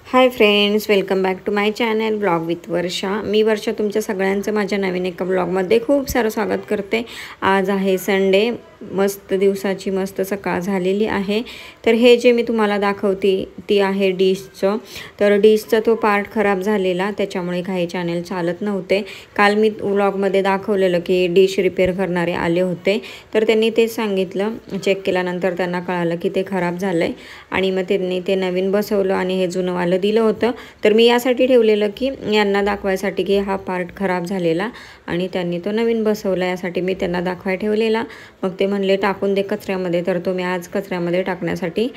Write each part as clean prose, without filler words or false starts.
High friends, welcome back to my channel blog with Varsha. मी वर्षा तुमच्या सगळ्यांचं माझ्या नवीन एका ब्लॉगमध्ये खूप सारं स्वागत करते। आज आहे संडे, मस्त दिवसाची मस्त सकाळ झालेली आहे। तर हे जे मी तुम्हाला दाखवते ती आहे डिशचं। तर डिशचा तो पार्ट खराब झालेला, त्याच्यामुळे काही चॅनल चालत नव्हते। काल मी व्लॉगमध्ये दाखवलेलं की डिश रिपेअर करणारे आले होते, तर त्यांनी ते सांगितलं, चेक केल्यानंतर त्यांना कळालं की ते खराब झालंय आणि मग त्यांनी ते नवीन बसवलं आणि हे जुनं वालं दिलं होतं। तर मी यासाठी ठेवलेलं की यांना दाखवायसाठी की हा पार्ट खराब झालेला आणि त्यांनी तो नवीन बसवला, यासाठी मी त्यांना दाखवाय ठेवलेला। मग ते म्हणले टाकून दे कचऱ्यामध्ये, तर तो मी आज कचऱ्यामध्ये टाकण्यासाठी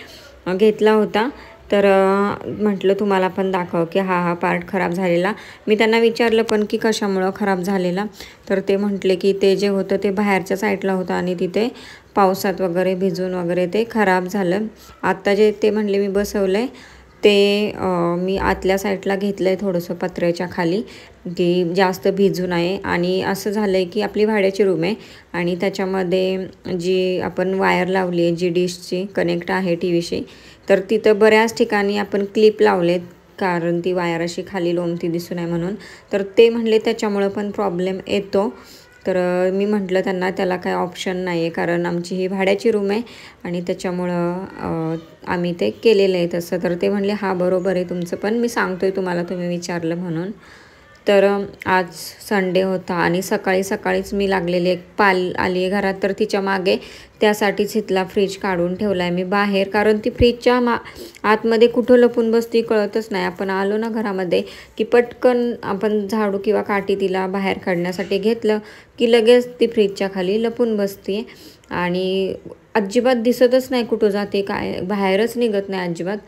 घेतला होता। तर म्हटलं तुम्हाला पण दाखव की हा पार्ट खराब झालेला। मी त्यांना विचारलं पण की कशामुळे खराब झालेला, तर ते म्हटले की ते जे होतं ते बाहेरच्या साईडला होतं आणि तिथे पावसात वगैरे भिजून वगैरे ते खराब झालं। आता जे ते म्हणले मी बसवलंय ते मी आतल्या साईडला घेतलंय थोडंसं पत्र्याच्या खाली, की जास्त भिजू नये। आणि असं झालंय की आपली भाड्याची रूम आहे आणि त्याच्यामध्ये जी आपण वायर लावली आहे, जी डिशची कनेक्ट आहे टीव्हीशी, तर तिथं बऱ्याच ठिकाणी आपण क्लिप लावलेत, कारण ती वायर अशी खाली लोंबती दिसू नये म्हणून। तर ते म्हणले त्याच्यामुळं पण प्रॉब्लेम येतो। तर मी म्हटलं त्यांना त्याला काय ऑप्शन नाही आहे, कारण आमची ही भाड्याची रूम आहे आणि त्याच्यामुळं आम्ही ते केलेलं आहे तसं। तर ते म्हणले हा बरोबर आहे तुमचं, पण मी सांगतोय तुम्हाला, तुम्ही विचारलं म्हणून। तर आज संडे होता आणि सकाळीच मी लागलेली एक पाल आली आहे घरात, तर तिच्या मागे त्यासाठीच इथला फ्रीज काढून ठेवला आहे मी बाहेर, कारण ती फ्रीजच्या आतमध्ये कुठं लपून बसती कळतच नाही। आपण आलो ना घरामध्ये की पटकन आपण झाडू किंवा काठी तिला बाहेर काढण्यासाठी घेतलं की लगेच ती फ्रीजच्या खाली लपून बसते आणि अजिबात दिसतच नाही कुठं जाते, काय बाहेरच निघत नाही अजिबात।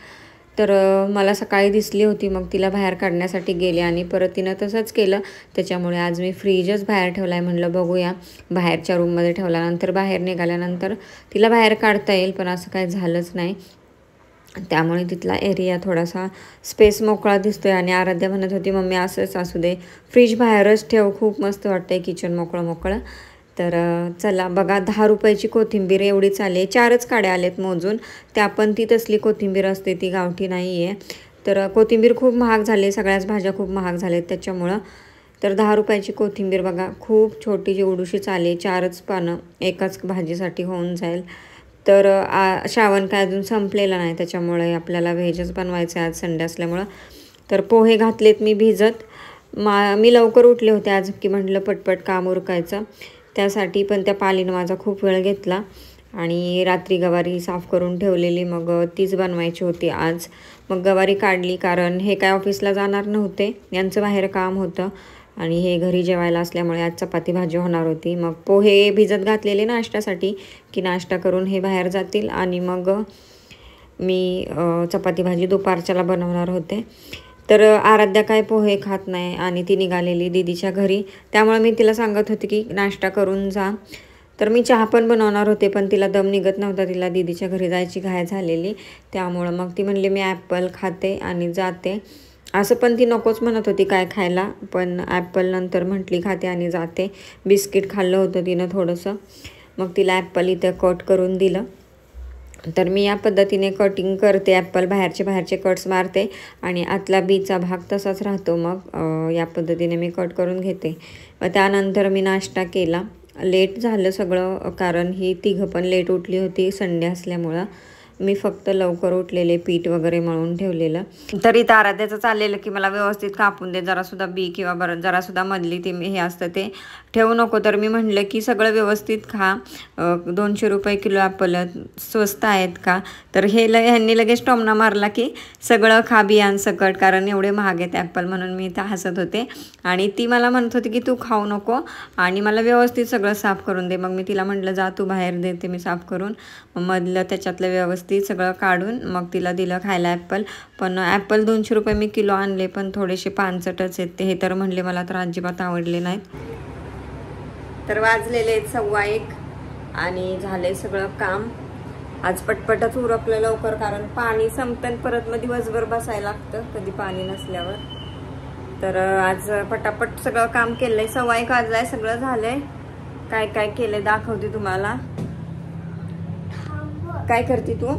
तर मला सकाळी दिसली होती, मग तिला बाहेर काढण्यासाठी गेले आणि परत तिनं तसंच केलं। त्याच्यामुळे आज मी फ्रीजच बाहेर ठेवला आहे। म्हणलं बघूया, बाहेरच्या रूममध्ये ठेवल्यानंतर बाहेर निघाल्यानंतर तिला बाहेर काढता येईल, पण असं काही झालंच नाही। त्यामुळे तिथला एरिया थोडासा स्पेस मोकळा दिसतोय आणि आराध्या म्हणत होती मम्मी असंच असू दे, फ्रीज बाहेरच ठेव, खूप मस्त वाटतंय किचन मोकळं। तर चला बघा, 10 रुपयाची कोथिंबीर एवढीच आली, 4च काड्या आलेत मोजून, त्या पण ती तसली कोथिंबीर असते, ती गावठी नाही आहे। तर कोथिंबीर खूप महाग झाली, सगळ्याच भाज्या खूप महाग झाल्यात त्याच्यामुळं। तर 10 रुपयाची कोथिंबीर बघा, खूप छोटी एवढीशीच आली, 4च पानं एकाच भाजीसाठी होऊन जाईल। तर श्रावण काय अजून संपलेला नाही, त्याच्यामुळे आपल्याला व्हेजच बनवायचं आहे आज संडे असल्यामुळं। तर पोहे घातलेत मी भिजत, मी लवकर उठले होते आज, की म्हटलं पटपट काम उरकायचं त्यासाठी, पण त्या पालीनं माझा खूप वेळ घेतला आणि रात्री गवारी साफ करून ठेवलेली, मग तीच बनवायची होती आज। मग गवारी काढली, कारण हे काय ऑफिसला जाणार नव्हते, यांचं बाहेर काम होतं आणि हे घरी जेवायला असल्यामुळे आज चपाती भाजी होणार होती। मग पोहे भिजत घातलेले नाश्त्यासाठी, की नाश्ता करून हे बाहेर जातील आणि मग मी चपाती भाजी दुपारच्याला बनवणार होते। तर आराध्या काय पोहे खात नाही आणि ती निघालेली दीदीच्या घरी, त्यामुळे मी तिला सांगत होते की नाश्ता करून जा। तर मी चहा पण बनवणार होते, पण तिला दम निघत नव्हता, तिला दीदीच्या घरी जायची घाय झालेली, त्यामुळं मग ती म्हणली मी ॲपल खाते आणि जाते। असं पण ती नकोच म्हणत होती काय खायला, पण ॲपल नंतर म्हटली खाते आणि जाते। बिस्किट खाल्लं होतं तिनं थोडंसं, मग तिला ॲपल इथं कट करून दिलं। तर मी या पद्धतीने कटिंग करते, ॲपल बाहेरचे कट्स मारते आणि आतला बीचा भाग तसाच राहतो, मग या पद्धतीने मी कट करून घेते। व त्यानंतर मी नाश्ता केला, लेट झालं सगळं, कारण ही तिघं पण लेट उठली होती संडे असल्यामुळं। मी फक्त लवकर उठलेले, पीठ वगैरे मळून ठेवलेलं। तरी आराध्याचं चाललेलं की मला व्यवस्थित कापून दे, जरासुद्धा बी किंवा बरं जरासुद्धा मधली ते हे असतं ते ठेवू नको। तर मी म्हटलं की सगळं व्यवस्थित खा, 200 रुपये किलो ॲपल स्वस्त आहेत का? तर ह्यांनी लगेच टोमणा मारला की सगळं खा बियांसकट, कारण एवढे महाग आहेत ॲपल, म्हणून मी इथं हसत होते। आणि ती मला म्हणत होती की तू खाऊ नको आणि मला व्यवस्थित सगळं साफ करून दे। मग मी तिला म्हटलं जा तू बाहेर, देते मी साफ करून। मधलं त्याच्यातलं व्यवस्थित सगळं काढून मग तिला दिलं खायला ॲपल। पण ॲपल 200 रुपये मी किलो आणले, पण थोडेसे पानसटच आहेत ते, हे तर म्हणले मला तर अजिबात आवडले नाहीत। तर वाजलेले आहेत 1:15 आणि झाले सगळं काम। आज पटपटच उरकलं लवकर, कारण पाणी संपतं परत मग दिवसभर बसायला लागतं कधी पाणी नसल्यावर। तर आज पटापट सगळं काम केलंय, 1:15 वाजलाय, सगळं झालंय। काय काय केलंय दाखवते तुम्हाला। काय करते तू?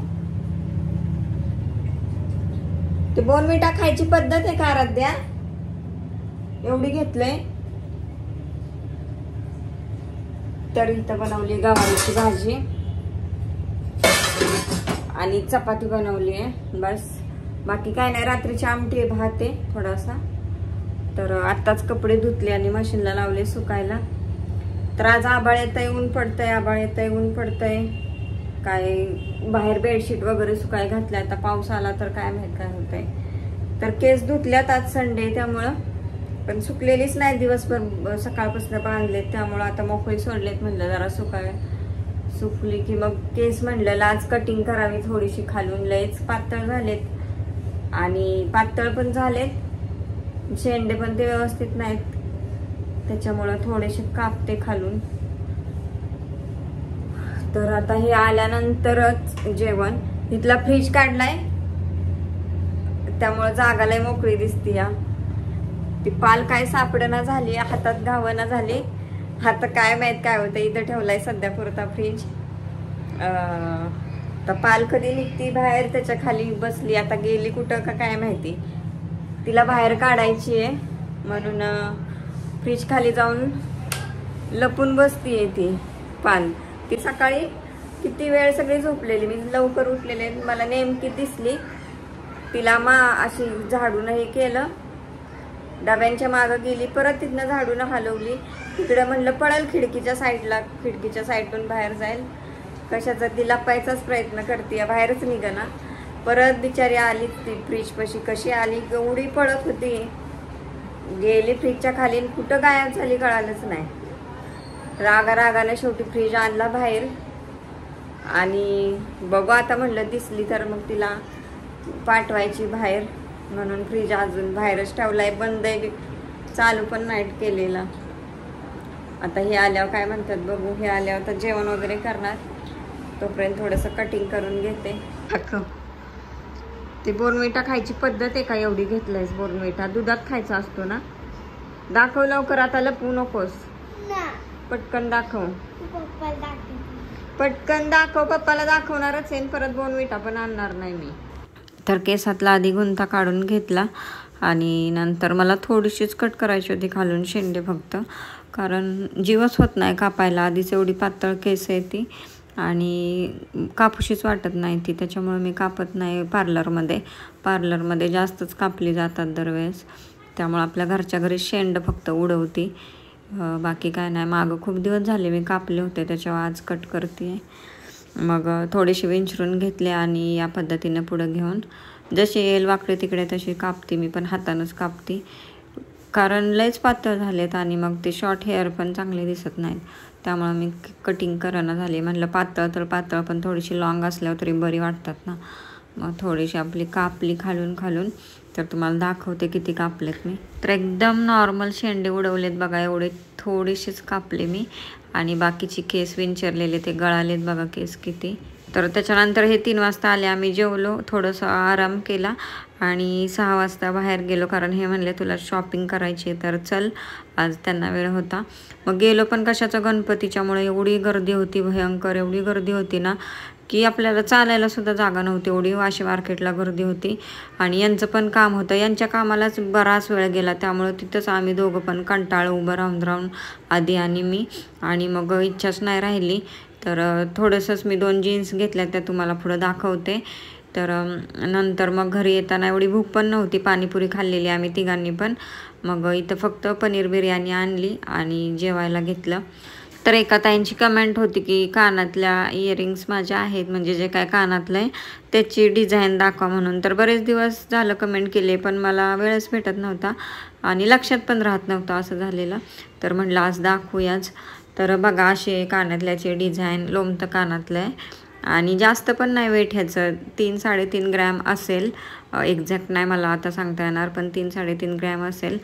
ते बोर्नव्हिटा खायची पद्धत आहे का आराध्या? एवढी घेतलंय. तर इथं बनवली गवारीची भाजी आणि चपाती बनवली आहे बस. बाकी काय नाही. रात्रीची आमटी आहे, भात आहे थोडासा. तर आत्ताच कपडे धुतले आणि मशीनला लावले सुकायला. तर आज आभाळ येतंय, ऊन पडतंय, आभाळ येतंय, ऊन पडतंय. काय बाहेर बेडशीट वगैरे सुकाय घातल्या. आता पाऊस आला तर काय माहित काय होतंय. तर केस धुतल्यात, आज संडे त्यामुळं, पण सुकलेलीच नाही दिवसभर, सकाळपासून बांधलेत त्यामुळं आता मोकळी सोडलेत. म्हणलं जरा सुकली की मग केस म्हणलं आज कटिंग करावी थोडीशी खालून. लयच पातळ झालेत आणि पातळ पण झालेत, शेंडे पण ते व्यवस्थित नाहीत, त्याच्यामुळं थोडेसे कापते खालून. तर आता हे आल्यानंतरच जेवण. इथला फ्रीज काढलाय त्यामुळे जागाला मोकळी दिसती. या ती पाल काय सापडना झाली, हातात घावना झाली. आता काय माहित काय होतं. इथं ठेवलाय सध्या पुरता फ्रीज. तर पाल कधी निघती बाहेर, त्याच्या खाली बसली. आता गेली कुठं का काय माहिती. तिला बाहेर काढायची आहे म्हणून फ्रीज खाली जाऊन लपून बसतीये ती पाल. ती सकाळी किती वेळ सगळी झोपलेली, मी लवकर उठलेले, मला नेमकी दिसली. तिला अशी झाडून हे केलं, डब्यांच्या मागं गेली, परत तिथनं झाडून हलवली. तिकडे म्हणलं पळल खिडकीच्या साईडला, खिडकीच्या साईडून बाहेर जाईल. कशाचा ती लपायचाच प्रयत्न करते, बाहेरच निघना. परत बिचारी आली ती फ्रीज पशी. कशी आली, एवढी पळत होती, गेली फ्रीजच्या खाली, कुठं गायब झाली कळालंच नाही. रागाने शेवटी फ्रीज आणला बाहेर आणि बघू आता म्हणलं दिसली तर मग तिला पाठवायची बाहेर, म्हणून फ्रीज अजून बाहेरच ठेवलाय, बंद आहे, चालू पण नाही केलेला. आता हे आल्यावर काय म्हणतात बघू. हे आल्यावर तर जेवण वगैरे करणार, तोपर्यंत थोडंसं कटिंग करून घेते. ते बोर्नव्हिटा खायची पद्धत आहे का? एवढी घेतलंयस बोर्नव्हिटा? दुधात खायचा असतो ना? दाखव लवकर, आता लपवू नकोस, पटकन दाखव, पटकन दाखव. पप्पाला दाखवणारच आहे, परत बोर्नव्हिटा पण आणणार नाही मी. तर केसातला आधी गुंता काढून घेतला आणि नंतर मला थोडीशीच कट करायची होती खालून शेंडे फक्त, कारण जीवच होत नाही कापायला. आधीच एवढी पातळ केस आहे ती आणि कापूशीच वाटत नाही ती, त्याच्यामुळे मी कापत नाही. पार्लरमध्ये जास्तच कापली जातात दरवेळेस, त्यामुळे आपल्या घरच्या घरी शेंड फक्त उडवती, बाकी काय नाही. मागं खूप दिवस झाले मी कापले होते, त्याच्यावर आज कट करते. मग थोडीशी विंचरून घेतले आणि या पद्धतीने पुढं घेऊन जशी येईल वाकडे तिकडे तशी कापते मी, पण हातानंच कापते, कारण लयच पातळ झालेत आणि मग ते शॉर्ट हेअर पण चांगले दिसत नाहीत, त्यामुळे मी कटिंग करणं झाली. म्हणलं पातळ तर पातळ, पण थोडीशी लॉंग असल्यावर तरी बरी वाटतात ना. मग थोडीशी आपली कापली खालून, तर तुम्हाला दाखवते किती कापलेत मी. तर एकदम नॉर्मल शेंडे उडवलेत बघा, एवढे थोडेसेच कापले मी आणि बाकीची केस विंचरलेले ते गळालेत बघा केस किती. तर त्याच्यानंतर हे 3 वाजता आले, आम्ही जेवलो, थोडंसं आराम केला आणि 6 वाजता बाहेर गेलो, कारण हे म्हणले तुला शॉपिंग करायची तर चल, आज त्यांना वेळ होता. मग गेलो, पण कशाचं, गणपतीच्यामुळे एवढी गर्दी होती, भयंकर एवढी गर्दी होती ना की आपल्याला चालायला सुद्धा जागा नव्हती, एवढी वाशी मार्केटला गर्दी होती. आणि यांचं पण काम होतं, यांच्या कामालाच बराच वेळ गेला, त्यामुळे तिथंच आम्ही दोघं पण कंटाळ उभं राहून आधी आणि मी, आणि मग इच्छाच नाही राहिली. तर थोडंसंच मी 2 जीन्स घेतल्या, त्या तुम्हाला पुढं दाखवते. तर नंतर मग घरी येताना एवढी भूक पण नव्हती, पाणीपुरी खाल्लेली आम्ही तिघांनी पण. मग इथं फक्त पनीर बिर्याणी आणली आणि जेवायला घेतलं. तर एका ताईंची कमेंट होती की कानातल्या इयरिंग्स माझ्या आहेत, म्हणजे जे काय कानातलं आहे त्याची डिझाईन दाखवा म्हणून. तर बरेच दिवस झालं कमेंट केले, पण मला वेळच भेटत नव्हता आणि लक्षात पण राहत नव्हतं असं झालेलं. तर म्हटलं आज दाखवूयाच. तर बघा असे कानातल्याचे डिझाईन, लोमतं कानातलं आहे आणि जास्त पण नाही वेट ह्याचं, 3-3.5 ग्रॅम असेल, एक्झॅक्ट नाही मला आता सांगता येणार, पण 3-3.5 ग्रॅम असेल.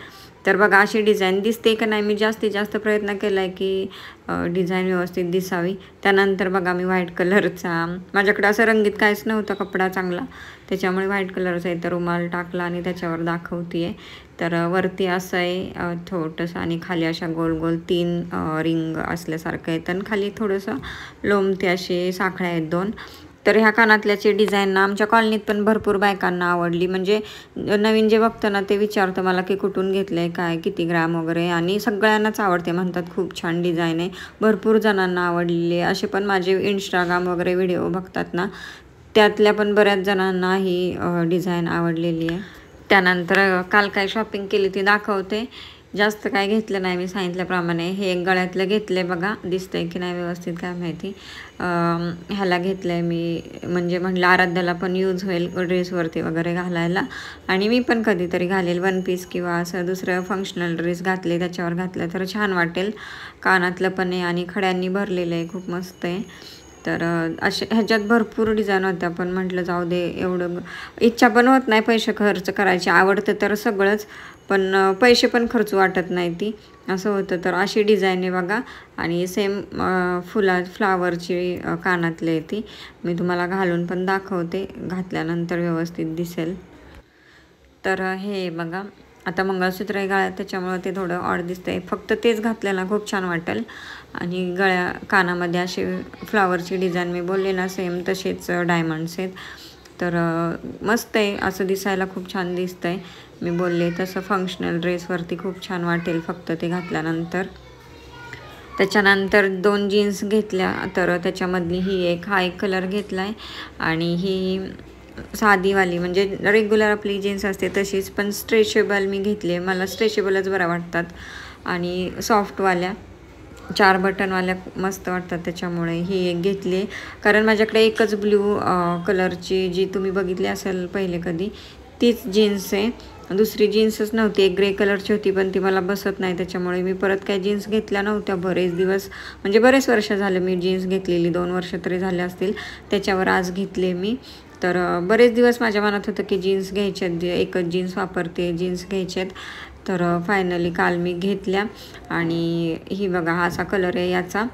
तर बघा अशी डिझाईन दिसते का नाही, मी जास्तीत जास्त प्रयत्न केला आहे की डिझाईन व्यवस्थित दिसावी. त्यानंतर बघा मी व्हाईट कलरचा, माझ्याकडे असं रंगीत काहीच नव्हतं कपडा चांगला, त्याच्यामुळे व्हाईट कलरचा इथं रुमाल टाकला आणि त्याच्यावर दाखवते आहे. तर वरती असं आहे छोटंसं आणि खाली अशा गोल गोल 3 रिंग असल्यासारखं आहे, आणि खाली थोडंसं लोमते असे साखळ्या आहेत 2. तर ह्या कानातल्याची डिझाईन ना आमच्या कॉलनीत पण भरपूर बायकांना आवडली. म्हणजे नवीन जे बघतं ना ते विचारतं मला की कुठून घेतलं आहे, काय, किती ग्रॅम वगैरे, आणि सगळ्यांनाच आवडते, म्हणतात खूप छान डिझाईन आहे. भरपूर जणांना आवडलेली आहे. असे पण माझे इंस्टाग्राम वगैरे व्हिडिओ बघतात ना, त्यातल्या पण बऱ्याच जणांना ही डिझाईन आवडलेली आहे. त्यानंतर काल काय शॉपिंग केली ती दाखवते. जास्त काय घेतलं नाही मी सांगितल्याप्रमाणे. हे एक गळ्यातलं घेतलं आहे बघा, दिसतंय की नाही व्यवस्थित काय माहिती. ह्याला घेतलं आहे मी, म्हणजे म्हटलं आराध्याला पण यूज होईल ड्रेसवरती वगैरे घालायला, आणि मी पण कधीतरी घालेल वन पीस किंवा असं दुसरं फंक्शनल ड्रेस घातले त्याच्यावर घातलं तर छान वाटेल. कानातलं पण आहे आणि खड्यांनी भरलेलं आहे, खूप मस्त आहे. तर असे ह्याच्यात भरपूर डिझाईन होत्या, पण म्हटलं जाऊ दे, एवढं इच्छा पण होत नाही पैसे खर्च करायची. आवडतं तर सगळंच, पण पैसे पण खर्च वाटत नाही ती, असं होतं. तर अशी डिझाईन आहे बघा, आणि सेम फ्लावरची कानातले आहे ती. मी तुम्हाला घालून पण दाखवते, घातल्यानंतर व्यवस्थित दिसेल. तर हे बघा, आता मंगळसूत्र आहे गळ्यात त्याच्यामुळं ते थोडं ऑड दिसतंय. फक्त तेच घातलं ना खूप छान वाटेल. आणि कानामध्ये असे फ्लावरची डिझाईन मी बोलले ना सेम तसेच डायमंड्स आहेत. तर मस्त आहे, असं दिसायला खूप छान दिसतंय. मी बोलले तसं फंक्शनल ड्रेसवरती खूप छान वाटेल फक्त ते घातल्यानंतर. त्याच्यानंतर 2 जीन्स घेतल्या, तर त्याच्यामधली ही हा एक कलर घेतला आहे, आणि ही साधीवाली म्हणजे रेग्युलर आपली जीन्स असते तशीच, पण स्ट्रेचेबल मी घेतली आहे. मला स्ट्रेचेबलच बऱ्या वाटतात, आणि सॉफ्टवाल्या 4 बटनवाल्या मस्त वाटतात, त्याच्यामुळे ही एक घेतली आहे. कारण माझ्याकडे एकच ब्ल्यू कलरची, जी तुम्ही बघितली असेल पहिले कधी, तीच जीन्स आहे. दुसरी जीन्सच नव्हती, एक ग्रे कलरची होती, पण ती मला बसत नाही, त्याच्यामुळे मी परत काही जीन्स घेतल्या नव्हत्या बरेच दिवस. म्हणजे बरेच वर्ष झाले मी जीन्स घेतलेली, 2 वर्ष तरी झाले असतील. त्याच्यावर आज घेतले मी. तर बरेच दिवस माझ्या मनात होतं की जीन्स घ्यायच्यात, एकच जीन्स वापरते, जीन्स घ्यायच्यात. तर फायनली काल मी घेतल्या. आणि ही बघा, हा असा कलर आहे याचा.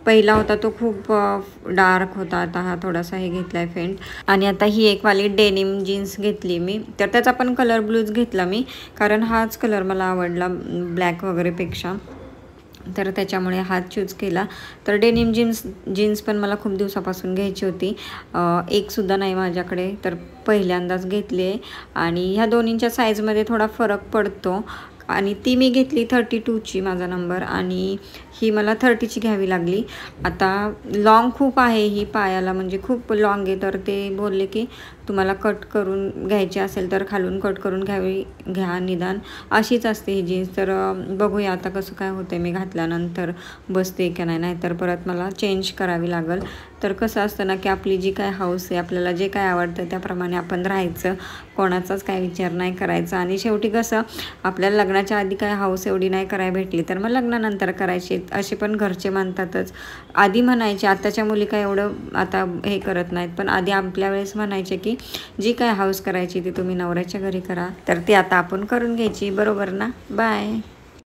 पहिला होता तो खूप डार्क होता, आता हा थोडासा हे घेतला आहे फेंट. आणि आता ही एक वाली डेनिम जीन्स घेतली मी, तर त्याचा पण कलर ब्लूज घेतला मी, कारण हाच कलर मला आवडला ब्लॅक वगैरेपेक्षा, तर त्याच्यामुळे हाच चूज केला. तर डेनिम जीन्स पण मला खूप दिवसापासून घ्यायची होती, एकसुद्धा नाही माझ्याकडे, तर पहिल्यांदाच घेतली आहे. आणि ह्या दोन्हींच्या साईजमध्ये थोडा फरक पडतो, आणि ती मी घेतली 32ची माझा नंबर, आणि ही मला 30ची घ्यावी लागली. आता लॉंग खूप आहे ही पायाला, म्हणजे खूप लॉंग आहे, तर ते बोलले की तुम्हाला कट करून घ्यायची असेल तर खालून कट करून घ्या निदान, अशीच असते ही जीन्स. तर बघूया आता कसं काय होतं, मी घातल्यानंतर बसते की नाही, नाहीतर परत मला चेंज करावी लागेल. तर कसं असतं ना की आपली जी काय हौस आहे, आपल्याला जे काय आवडतं त्याप्रमाणे आपण राहायचं, कोणाचाच काय विचार नाही करायचा. आणि शेवटी कसं, आपल्याला लग्नाच्या आधी काय हौस एवढी नाही करायला भेटली तर मग लग्नानंतर करायची, असे पण घरचे म्हणतातच. आधी म्हणायचे, आताच्या मुली काय एवढं आता हे करत नाहीत, पण आधी आपल्या वेळेस म्हणायचे की जी काय हौस करायची ती तुम्ही नवऱ्याच्या घरी करा, तर ती आता आपण करून घ्यायची, बरोबर ना. बाय.